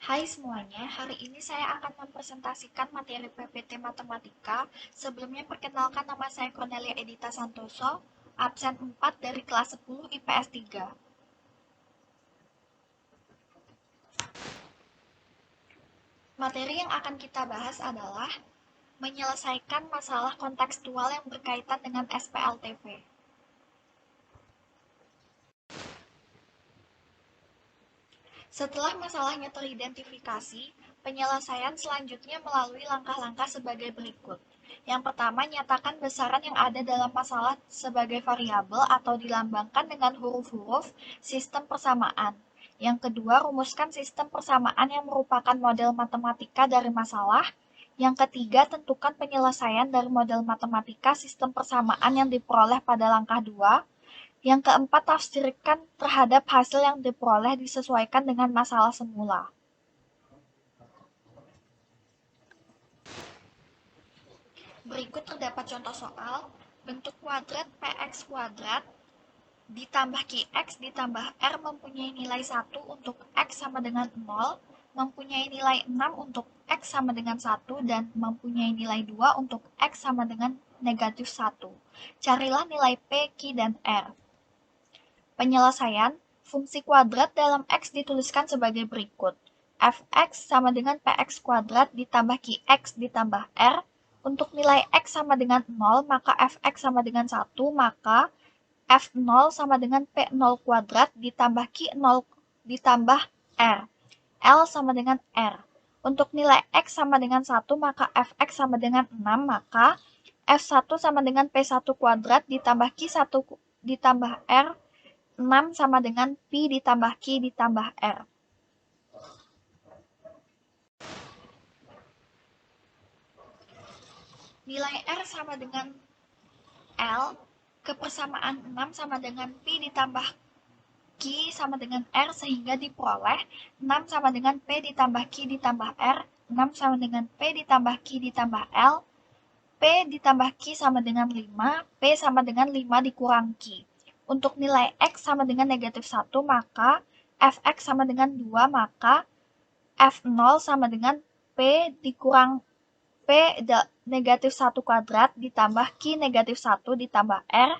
Hai semuanya, hari ini saya akan mempresentasikan materi PPT Matematika. Sebelumnya perkenalkan, nama saya Cornelia Edita Santoso, absen 4 dari kelas 10 IPS 3. Materi yang akan kita bahas adalah menyelesaikan masalah kontekstual yang berkaitan dengan SPLTV. Setelah masalahnya teridentifikasi, penyelesaian selanjutnya melalui langkah-langkah sebagai berikut. Yang pertama, nyatakan besaran yang ada dalam masalah sebagai variabel atau dilambangkan dengan huruf-huruf sistem persamaan. Yang kedua, rumuskan sistem persamaan yang merupakan model matematika dari masalah. Yang ketiga, tentukan penyelesaian dari model matematika sistem persamaan yang diperoleh pada langkah 2. Yang keempat, tafsirkan terhadap hasil yang diperoleh disesuaikan dengan masalah semula. Berikut terdapat contoh soal. Bentuk kuadrat px kuadrat ditambah qx ditambah r mempunyai nilai 1 untuk x sama dengan 0, mempunyai nilai 6 untuk x sama dengan 1, dan mempunyai nilai 2 untuk x sama dengan negatif 1. Carilah nilai p, q, dan r. Penyelesaian, fungsi kuadrat dalam x dituliskan sebagai berikut. Fx sama dengan px kuadrat ditambah qx ditambah r. Untuk nilai x sama dengan 0, maka fx sama dengan 1, maka f0 sama dengan p0 kuadrat ditambah q0 ditambah r. L sama dengan r. Untuk nilai x sama dengan 1, maka fx sama dengan 6, maka f1 sama dengan p1 kuadrat ditambah q1 ditambah r. 6 sama dengan pi ditambah q ditambah r. Nilai r sama dengan L, kepersamaan 6 sama dengan pi ditambah q sama dengan r, sehingga diperoleh 6 sama dengan p ditambah q ditambah r, 6 sama dengan p ditambah q ditambah l, p ditambah q sama dengan 5, p sama dengan 5 dikurang q. Untuk nilai x sama dengan negatif 1, maka fx sama dengan 2, maka f0 sama dengan p dikurang p negatif 1 kuadrat ditambah q negatif 1 ditambah r,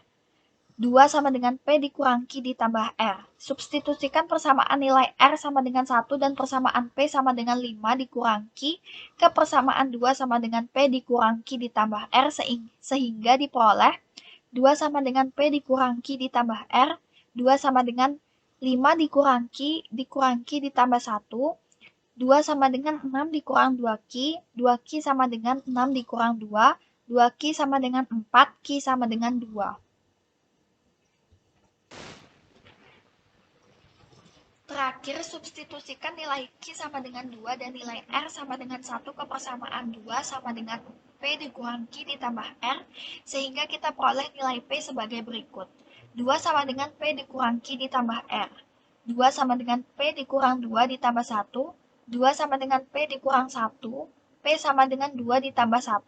2 sama dengan p dikurang q ditambah r. Substitusikan persamaan nilai r sama dengan 1 dan persamaan p sama dengan 5 dikurang q ke persamaan 2 sama dengan p dikurang q ditambah r, sehingga diperoleh 2 sama dengan P dikurang Q ditambah R, 2 sama dengan 5 dikurang Q ditambah 1, 2 sama dengan 6 dikurang 2Q, 2Q sama dengan 6 dikurang 2, 2Q sama dengan 4, Q sama dengan 2. Terakhir, substitusikan nilai Q sama dengan 2 dan nilai R sama dengan 1 ke persamaan 2 sama dengan P dikurang Q ditambah R, sehingga kita peroleh nilai P sebagai berikut. 2 sama dengan P dikurang Q ditambah R. 2 sama dengan P dikurang 2 ditambah 1. 2 sama dengan P dikurang 1. P sama dengan 2 ditambah 1.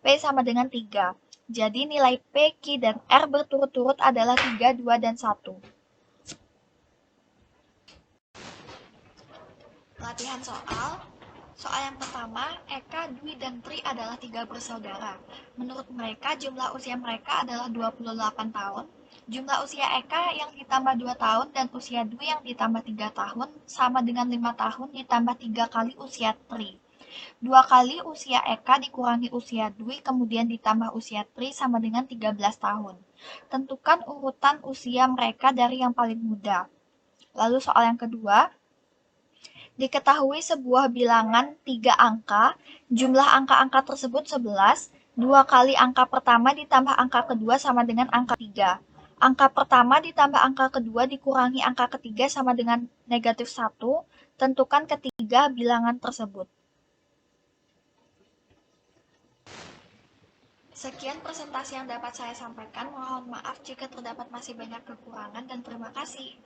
P sama dengan 3. Jadi nilai P, Q, dan R berturut-turut adalah 3, 2, dan 1. Latihan soal. Soal yang pertama, Eka, Dwi, dan Tri adalah 3 bersaudara. Menurut mereka, jumlah usia mereka adalah 28 tahun. Jumlah usia Eka yang ditambah 2 tahun dan usia Dwi yang ditambah 3 tahun sama dengan 5 tahun ditambah 3 kali usia Tri. 2 kali usia Eka dikurangi usia Dwi kemudian ditambah usia Tri sama dengan 13 tahun. Tentukan urutan usia mereka dari yang paling muda. Lalu soal yang kedua, diketahui sebuah bilangan 3 angka, jumlah angka-angka tersebut 11, 2 kali angka pertama ditambah angka kedua sama dengan angka 3. Angka pertama ditambah angka kedua dikurangi angka ketiga sama dengan negatif 1, tentukan ketiga bilangan tersebut. Sekian presentasi yang dapat saya sampaikan, mohon maaf jika terdapat masih banyak kekurangan dan terima kasih.